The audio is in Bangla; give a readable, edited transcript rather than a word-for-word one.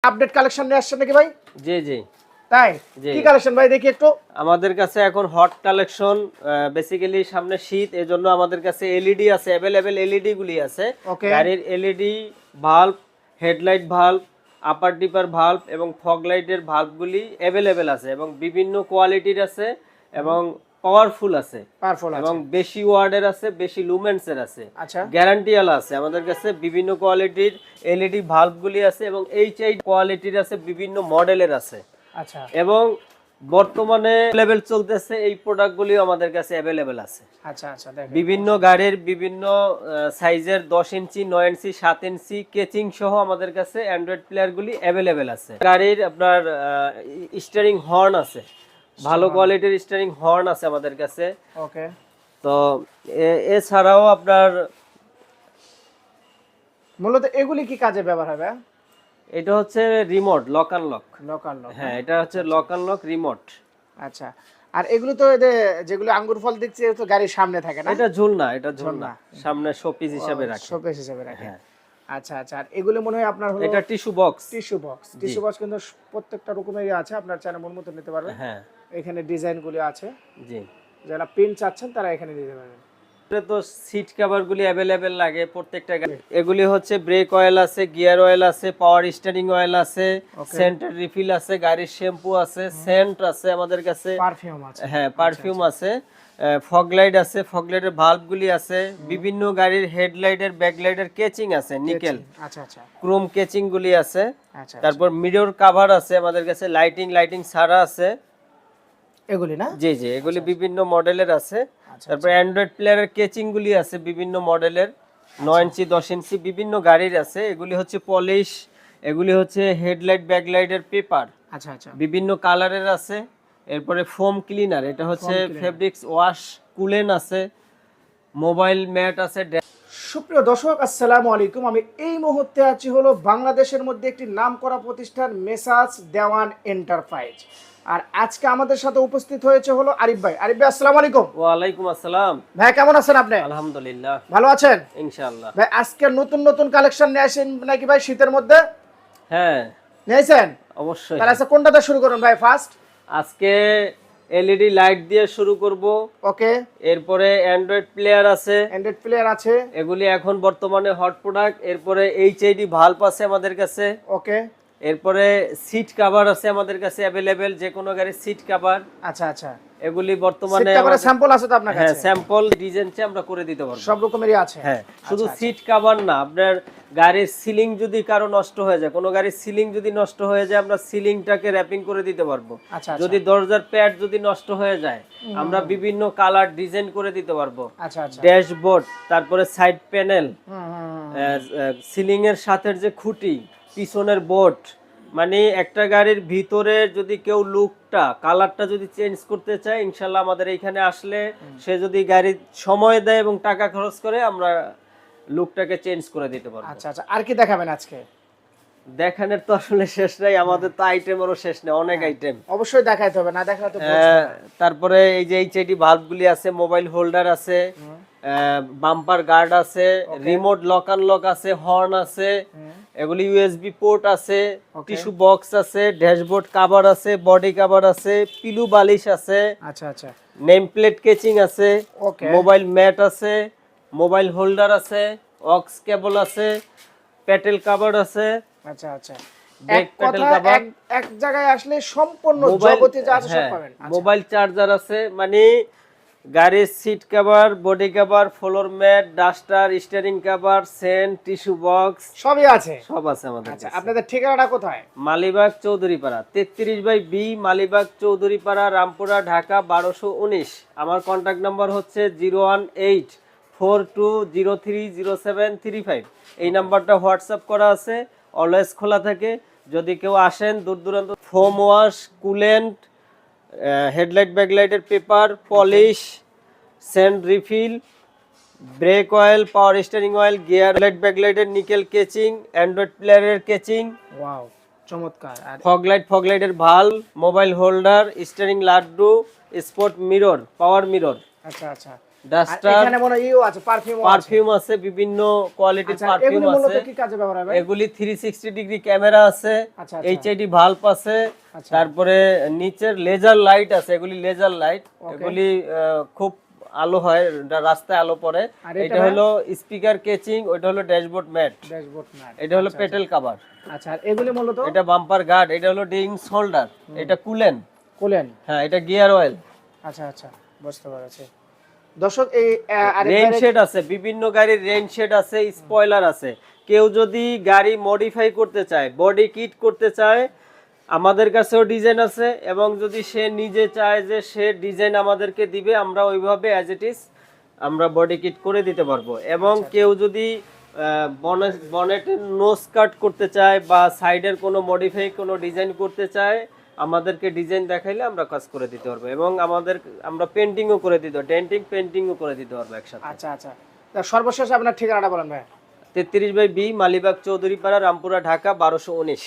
আপডেট কালেকশন নিয়ে আসছেন নাকি ভাই? জি জি তাই কি কালেকশন ভাই দেখি একটু। আমাদের কাছে এখন হট কালেকশন, বেসিক্যালি সামনে শীত, এজন্য আমাদের কাছে এলইডি আছে, अवेलेबल এলইডি গুলি আছে। গাড়ির এলইডি ভাল্ব, হেডলাইট ভাল্ব, আপার ডিপার ভাল্ব এবং ফগ লাইটের ভাল্বগুলি अवेलेबल আছে এবং বিভিন্ন কোয়ালিটির আছে এবং পাওয়ারফুল আছে এবং বেশি ওয়াটের আছে, বেশি লুমেন্সের আছে, গ্যারান্টি ওয়ালা আছে। আমাদের কাছে বিভিন্ন কোয়ালিটির এলইডি ভাল্বগুলি আছে এবং এইচআই কোয়ালিটির আছে, বিভিন্ন মডেলের আছে। আচ্ছা, এবং বর্তমানে লেভেল চলতেছে এই প্রোডাক্টগুলি আমাদের কাছে अवेलेबल আছে। আচ্ছা আচ্ছা, দেখেন বিভিন্ন গাড়ির বিভিন্ন সাইজের 10 ইঞ্চি, 9 ইঞ্চি, 7 ইঞ্চি কেচিং সহ আমাদের কাছে অ্যান্ড্রয়েড প্লেয়ারগুলি अवेलेबल আছে। গাড়ির আপনার স্টিয়ারিং হর্ন আছে, ভালো কোয়ালিটির স্টিয়ারিং হর্ন আছে আমাদের কাছে। ওকে, তো এছাড়াও আপনার মূলত এগুলি কি কাজে ব্যবহার হবে? এটা হচ্ছে remote lock unlock. Lock unlock, হ্যাঁ, এটা হচ্ছে লক আনলক রিমোট। আচ্ছা, আর এগুলো তো যেগুলো আঙ্গুর ফল দেখছি তো গাড়ির সামনে থাকে না? এটা ঝুলনা, এটা ঝুলনা সামনে শোপিস হিসেবে রাখে, শোপিস হিসেবে রাখে। হ্যাঁ। আচ্ছা আচ্ছা, আর এগুলো মনে হয় আপনার হলো এটা টিস্যু বক্স। টিস্যু বক্স কিন্তু প্রত্যেকটা রকমেরই আছে, আপনার চাইলে মন মতো নিতে পারবেন। হ্যাঁ, এখানে ডিজাইনগুলো আছে, জি। যারা প্রিন্ট চাচ্ছেন তারা এখানে নিতে পারবেন। তো সিট কভারগুলি अवेलेबल লাগে প্রত্যেকটা। এগুলি হচ্ছে ব্রেক অয়েল আছে, গিয়ার অয়েল আছে, পাওয়ার স্টিয়ারিং অয়েল আছে, সেন্টার রিফিল আছে, গাড়ির শ্যাম্পু আছে, সেন্ট আছে আমাদের কাছে, পারফিউম আছে। হ্যাঁ পারফিউম আছে, ফগ লাইট আছে, ফগ লাইটের ভাল্বগুলি আছে, বিভিন্ন গাড়ির হেডলাইটের ব্যাকলাইটের কেচিং আছে, নিকেল, আচ্ছা আচ্ছা, ক্রোম কেচিং গুলি আছে। আচ্ছা, তারপর মিরর কভার আছে আমাদের কাছে, লাইটিং ছাড়া আছে এগুলি না? জি জি, এগুলি বিভিন্ন মডেলের আছে। তারপর অ্যান্ড্রয়েড প্লেয়ারের কেচিং গুলি আছে বিভিন্ন মডেলের, 9 ইঞ্চি, 10 ইঞ্চি বিভিন্ন গাড়ির আছে। এগুলি হচ্ছে পলিশ, এগুলি হচ্ছে হেডলাইট ব্যাকলাইটের পেপার, আচ্ছা আচ্ছা, বিভিন্ন কালারের আছে। এরপরে ফোম ক্লিনার, এটা হচ্ছে ফেব্রিক্স ওয়াশ কুলেন আছে, মোবাইল ম্যাট আছে। সুপ্রিয় দর্শক আসসালামু আলাইকুম, আমি এই মুহূর্তে আছি হলো বাংলাদেশের মধ্যে একটি নামকরা প্রতিষ্ঠান মেসার্স দেওয়ান এন্টারপ্রাইজ। আর আজকে আমাদের সাথে উপস্থিত হয়েছে হলো আরিফ ভাই। আরিফ ভাই আসসালামু আলাইকুম। ওয়া আলাইকুম আসসালাম। ভাই কেমন আছেন আপনি? আলহামদুলিল্লাহ, ভালো আছেন ইনশাআল্লাহ। ভাই আজকে নতুন কালেকশন নিয়ে আসেন নাকি ভাই শীতের মধ্যে? হ্যাঁ নিয়েছেন অবশ্যই। তাহলে আচ্ছা কোনটাতে শুরু করুন ভাই ফার্স্ট? আজকে এলইডি লাইট দিয়ে শুরু করব। ওকে, এরপরে অ্যান্ড্রয়েড প্লেয়ার আছে, অ্যান্ড্রয়েড প্লেয়ার আছে, এগুলি এখন বর্তমানে হট প্রোডাক্ট। এরপরে এইচআইডি ভাল্ব আছে আমাদের কাছে। ওকে, এরপরে সিট কভার আছে আমাদের কাছে अवेलेबल, যে কোনো গাড়ির সিট কভার। আচ্ছা আচ্ছা, এগুলি বর্তমানে সিট কভারের স্যাম্পল আছে তো আপনার কাছে? হ্যাঁ, স্যাম্পল ডিজাইন চেয়ে আমরা করে দিতে পারবো, সব রকমেরই আছে। হ্যাঁ, শুধু সিট কভার না, আপনার গাড়ির সিলিং যদি কারো নষ্ট হয়ে যায়, কোনো গাড়ির সিলিং যদি নষ্ট হয়ে যায়, আমরা সিলিংটাকে র‍্যাপিং করে দিতে পারবো। যদি দরজার প্যাড যদি নষ্ট হয়ে যায়, আমরা বিভিন্ন কালার ডিজাইন করে দিতে পারবো। আচ্ছা আচ্ছা, ড্যাশবোর্ড, তারপরে সাইড প্যানেল, সিলিং এর সাথে যে খুঁটি, পিছনের বোর্ড, মানে একটা গাড়ির ভিতরে যদি কেউ লুকটা কালারটা যদি চেঞ্জ করতে চায়, ইনশাল্লাহ আমাদের এইখানে আসলে সে যদি গাড়ির সময় দেয় এবং টাকা খরচ করে, আমরা লুকটাকে চেঞ্জ করে দিতে পারবো। আচ্ছা আচ্ছা, আর কি দেখাবেন আজকে? দেখানোর তো আসলে শেষ নাই, আমাদের তো আইটেমেরও শেষ নেই, অনেক আইটেম অবশ্যই দেখাইতে হবে, না দেখালে তো তারপরে এই যে এইচআইডি ভাল্বগুলি আছে, মোবাইল হোল্ডার আছে, বাম্পার গার্ড আছে, রিমোট লক আনলক আছে, হর্ন আছে, এগুলি ইউএসবি পোর্ট আছে, টিস্যু বক্স আছে, ড্যাশবোর্ড কভার আছে, বডি কভার আছে, পিলু বালিশ আছে, আচ্ছা আচ্ছা, নেম প্লেট কেচিং আছে, মোবাইল ম্যাট আছে, মোবাইল হোল্ডার আছে, অক্স কেবল আছে, প্যাটেল কভার আছে। আচ্ছা আচ্ছা, এক জায়গায় আসলে সম্পূর্ণ যাবতীয় যা আছে সব পাবেন। মোবাইল চার্জার আছে, মানে গাড়ির seat cover, body cover, floor mat, duster, steering cover, scent, tissue box সবই আছে, সব আছে আমাদের কাছে। আপনাদের ঠিকানাটা কোথায়? মালিবাগ চৌধুরীপাড়া 33/B, মালিবাগ চৌধুরীপাড়া, রামপুরা, ঢাকা 1219। আমার কন্টাক্ট নাম্বার হচ্ছে 01842030735। এই নাম্বারটা হোয়াটসঅ্যাপ করা আছে, অলওয়েজ খোলা থাকে। যদি কেউ আসেন দূর দূরান্ত, ফোম ওয়াশ, কুলেন্ট, হেডলাইট ব্যাকলাইটের paper, polish, scent refill, brake oil, power steering oil, gear light ব্যাকলাইটের নিকেল কেচিং, অ্যান্ড্রয়েড প্লেয়ারের কেচিং, ওয়াও চমৎকার, আর ফগ লাইটের ভাল্ব, মোবাইল হোল্ডার, স্টিয়ারিং লাড্ডু, স্পট মিরর, পাওয়ার মিরর, আচ্ছা আচ্ছা, ডাস্টার এখানে মনে ইও আছে, পারফিউম আছে, বিভিন্ন কোয়ালিটির পারফিউম এগুলি মূলত আছে। কি কাজে ব্যবহার হবে? এগুলি 360 ডিগ্রি ক্যামেরা আছে, আচ্ছা, এইচআইডি ভালভ আছে, তারপরে নিচের লেজার লাইট আছে, এগুলি লেজার লাইট, এগুলি খুব আলো হয়, রাস্তায় আলো পড়ে। এটা হলো স্পিকার কেচিং, ওটা হলো ড্যাশবোর্ড ম্যাট, এটা হলো পেটেল কভার। আচ্ছা, আর এগুলি মূলত এটা বাম্পার গার্ড, এটা হলো ডিংস হোল্ডার, এটা কুলেন, হ্যাঁ এটা গিয়ার অয়েল। আচ্ছা আচ্ছা, বুঝতে পেরেছি। দর্শক এই রেইন শেড আছে, বিভিন্ন গাড়ির রেইন শেড আছে, স্পয়লার আছে। কেউ যদি গাড়ি মডিফাই করতে চায়, বডি কিট করতে চায়, আমাদের কাছেও ডিজাইন আছে, এবং যদি সে নিজে চায় যে সে ডিজাইন আমাদেরকে দিবে, আমরা ওইভাবে অ্যাজ ইট ইজ আমরা বডি কিট করে দিতে পারবো। এবং কেউ যদি বনেটের নোজ কাট করতে চায় বা সাইডের কোনো মডিফাই কোনো ডিজাইন করতে চায়, আমাদেরকে ডিজাইন দেখাইলে আমরা কাজ করে দিতে পারবো। এবং আমরা পেন্টিংও করে দিতে পারবো, ডেন্টিং পেন্টিংও করে দিতে পারবো একসাথে। আচ্ছা আচ্ছা, সর্বশেষ আপনার ঠিকানাটা বলেন ভাই। 33/B মালিবাগ চৌধুরীপাড়া, রামপুরা, ঢাকা 1219।